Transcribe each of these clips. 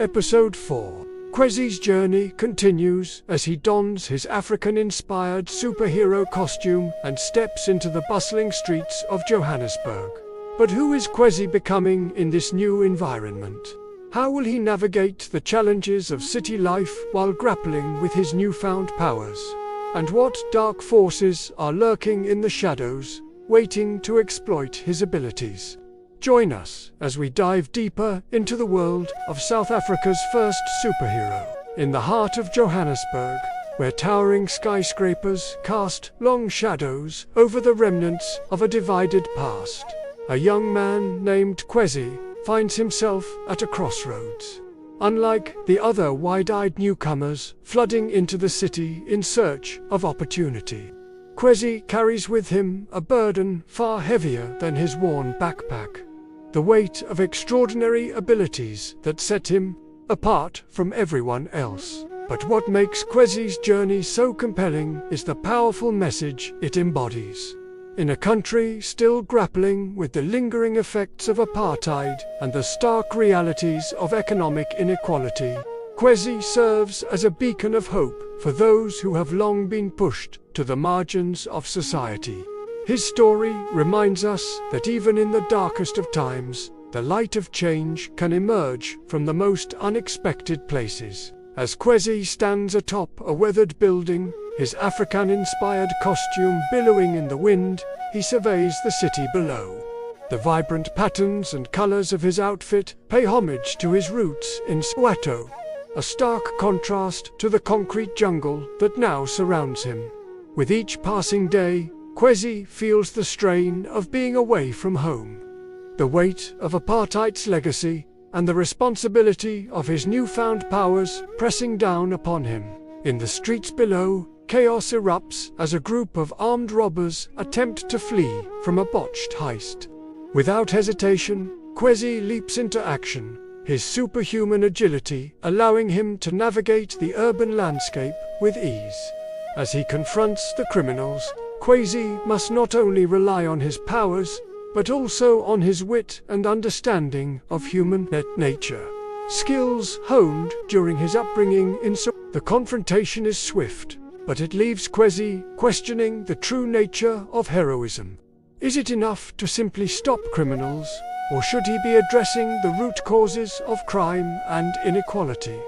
Episode 4. Kwezi's journey continues as he dons his African-inspired superhero costume and steps into the bustling streets of Johannesburg. But who is Kwezi becoming in this new environment? How will he navigate the challenges of city life while grappling with his newfound powers? And what dark forces are lurking in the shadows, waiting to exploit his abilities? Join us as we dive deeper into the world of South Africa's first superhero. In the heart of Johannesburg, where towering skyscrapers cast long shadows over the remnants of a divided past, a young man named Kwezi finds himself at a crossroads. Unlike the other wide-eyed newcomers flooding into the city in search of opportunity, Kwezi carries with him a burden far heavier than his worn backpack. The weight of extraordinary abilities that set him apart from everyone else. But what makes Kwezi's journey so compelling is the powerful message it embodies. In a country still grappling with the lingering effects of apartheid and the stark realities of economic inequality, Kwezi serves as a beacon of hope for those who have long been pushed to the margins of society. His story reminds us that even in the darkest of times, the light of change can emerge from the most unexpected places. As Kwezi stands atop a weathered building, his African-inspired costume billowing in the wind, he surveys the city below. The vibrant patterns and colors of his outfit pay homage to his roots in Soweto, a stark contrast to the concrete jungle that now surrounds him. With each passing day, Kwezi feels the strain of being away from home. The weight of apartheid's legacy and the responsibility of his newfound powers pressing down upon him. In the streets below, chaos erupts as a group of armed robbers attempt to flee from a botched heist. Without hesitation, Kwezi leaps into action, his superhuman agility allowing him to navigate the urban landscape with ease. As he confronts the criminals, Kwezi must not only rely on his powers, but also on his wit and understanding of human nature. Skills honed during his upbringing in the confrontation is swift, but it leaves Kwezi questioning the true nature of heroism. Is it enough to simply stop criminals, or should he be addressing the root causes of crime and inequality?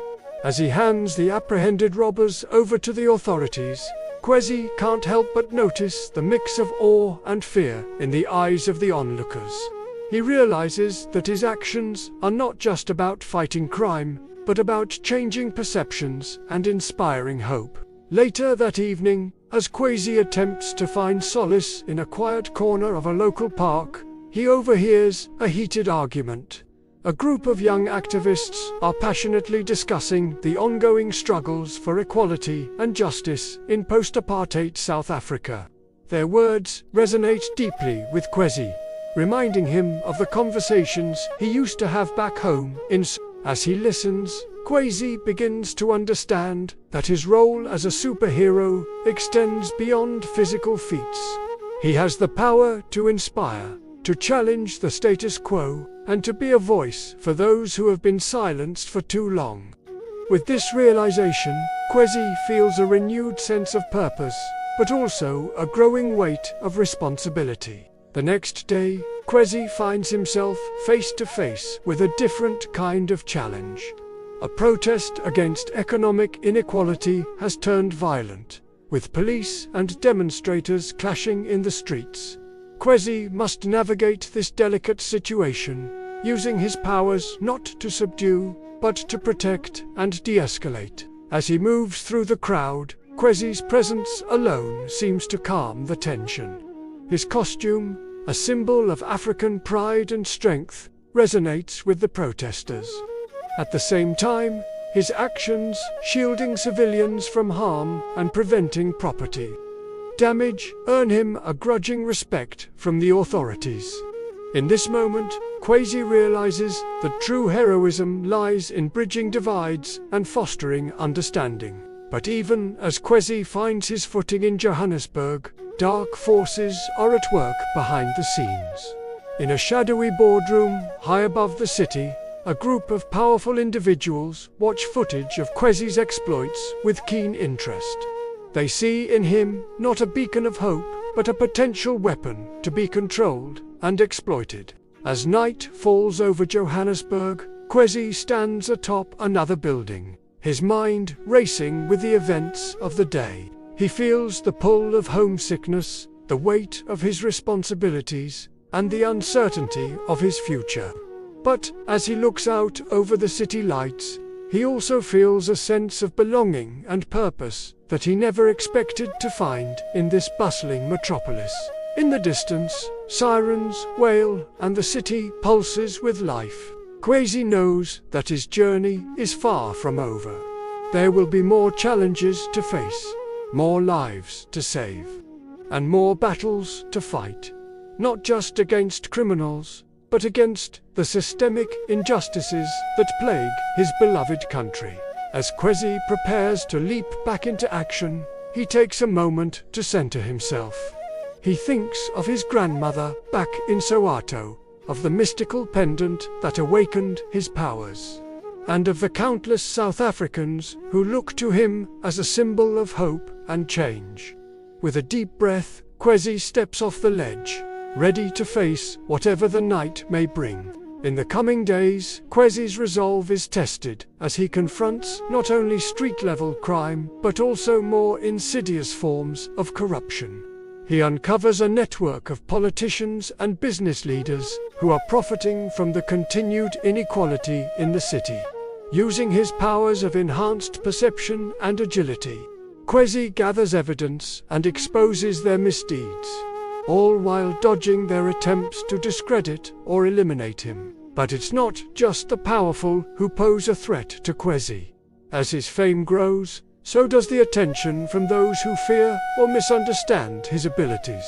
As he hands the apprehended robbers over to the authorities, Kwezi can't help but notice the mix of awe and fear in the eyes of the onlookers. He realizes that his actions are not just about fighting crime, but about changing perceptions and inspiring hope. Later that evening, as Kwezi attempts to find solace in a quiet corner of a local park, he overhears a heated argument. A group of young activists are passionately discussing the ongoing struggles for equality and justice in post-apartheid South Africa. Their words resonate deeply with Kwezi, reminding him of the conversations he used to have back home in As he listens, Kwezi begins to understand that his role as a superhero extends beyond physical feats. He has the power to inspire, to challenge the status quo, and to be a voice for those who have been silenced for too long. With this realization, Kwezi feels a renewed sense of purpose, but also a growing weight of responsibility. The next day, Kwezi finds himself face to face with a different kind of challenge. A protest against economic inequality has turned violent, with police and demonstrators clashing in the streets. Kwezi must navigate this delicate situation, using his powers not to subdue, but to protect and de-escalate. As he moves through the crowd, Kwezi's presence alone seems to calm the tension. His costume, a symbol of African pride and strength, resonates with the protesters. At the same time, his actions shielding civilians from harm and preventing property damage earn him a grudging respect from the authorities. In this moment, Kwezi realizes that true heroism lies in bridging divides and fostering understanding. But even as Kwezi finds his footing in Johannesburg, dark forces are at work behind the scenes. In a shadowy boardroom high above the city, a group of powerful individuals watch footage of Kwezi's exploits with keen interest. They see in him not a beacon of hope, but a potential weapon to be controlled and exploited. As night falls over Johannesburg, Kwezi stands atop another building, his mind racing with the events of the day. He feels the pull of homesickness, the weight of his responsibilities, and the uncertainty of his future. But as he looks out over the city lights, he also feels a sense of belonging and purpose that he never expected to find in this bustling metropolis. In the distance, sirens wail and the city pulses with life. Kwezi knows that his journey is far from over. There will be more challenges to face, more lives to save, and more battles to fight. Not just against criminals, but against the systemic injustices that plague his beloved country. As Kwezi prepares to leap back into action, he takes a moment to center himself. He thinks of his grandmother back in Soweto, of the mystical pendant that awakened his powers, and of the countless South Africans who look to him as a symbol of hope and change. With a deep breath, Kwezi steps off the ledge, ready to face whatever the night may bring. In the coming days, Kwezi's resolve is tested as he confronts not only street-level crime, but also more insidious forms of corruption. He uncovers a network of politicians and business leaders who are profiting from the continued inequality in the city. Using his powers of enhanced perception and agility, Kwezi gathers evidence and exposes their misdeeds, all while dodging their attempts to discredit or eliminate him. But it's not just the powerful who pose a threat to Kwezi. As his fame grows, so does the attention from those who fear or misunderstand his abilities.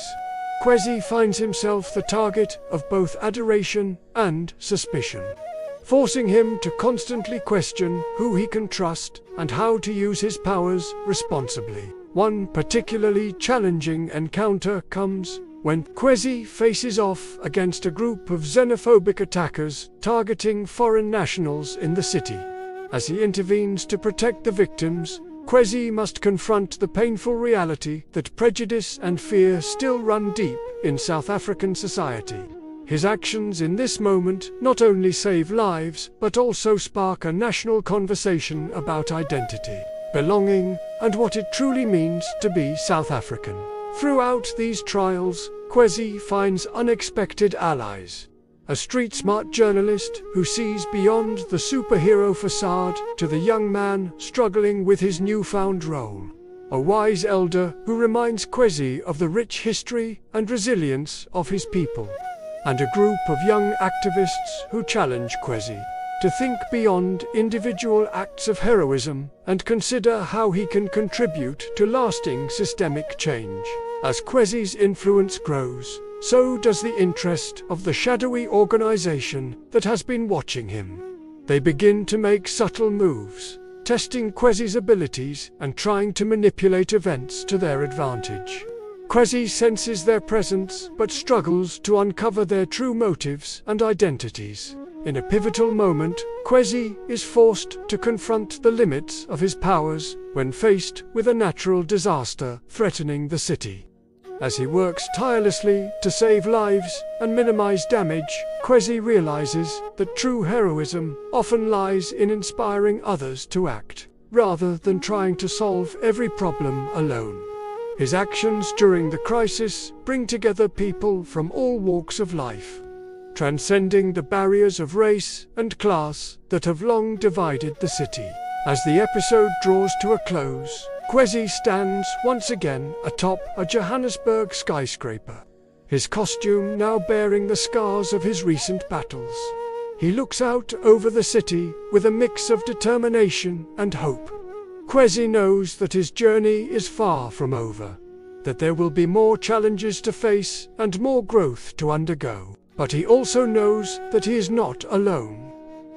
Kwezi finds himself the target of both adoration and suspicion, forcing him to constantly question who he can trust and how to use his powers responsibly. One particularly challenging encounter comes when Kwezi faces off against a group of xenophobic attackers targeting foreign nationals in the city. As he intervenes to protect the victims, Kwezi must confront the painful reality that prejudice and fear still run deep in South African society. His actions in this moment not only save lives, but also spark a national conversation about identity, belonging, and what it truly means to be South African. Throughout these trials, Kwezi finds unexpected allies. A street-smart journalist who sees beyond the superhero facade to the young man struggling with his newfound role. A wise elder who reminds Kwezi of the rich history and resilience of his people. And a group of young activists who challenge Kwezi to think beyond individual acts of heroism and consider how he can contribute to lasting systemic change. As Kwezi's influence grows, so does the interest of the shadowy organization that has been watching him. They begin to make subtle moves, testing Kwezi's abilities and trying to manipulate events to their advantage. Kwezi senses their presence but struggles to uncover their true motives and identities. In a pivotal moment, Kwezi is forced to confront the limits of his powers when faced with a natural disaster threatening the city. As he works tirelessly to save lives and minimize damage, Kwezi realizes that true heroism often lies in inspiring others to act, rather than trying to solve every problem alone. His actions during the crisis bring together people from all walks of life, transcending the barriers of race and class that have long divided the city. As the episode draws to a close, Kwezi stands once again atop a Johannesburg skyscraper, his costume now bearing the scars of his recent battles. He looks out over the city with a mix of determination and hope. Kwezi knows that his journey is far from over, that there will be more challenges to face and more growth to undergo. But he also knows that he is not alone.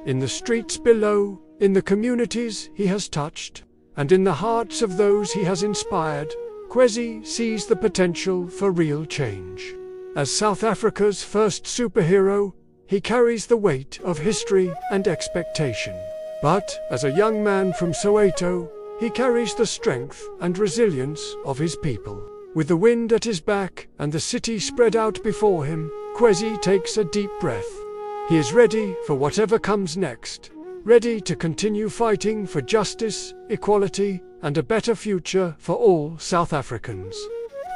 In the streets below, in the communities he has touched, and in the hearts of those he has inspired, Kwezi sees the potential for real change. As South Africa's first superhero, he carries the weight of history and expectation. But, as a young man from Soweto, he carries the strength and resilience of his people. With the wind at his back and the city spread out before him, Kwezi takes a deep breath. He is ready for whatever comes next, ready to continue fighting for justice, equality, and a better future for all South Africans.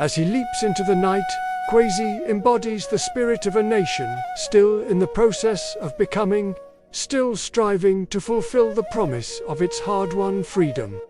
As he leaps into the night, Kwezi embodies the spirit of a nation still in the process of becoming, still striving to fulfill the promise of its hard-won freedom.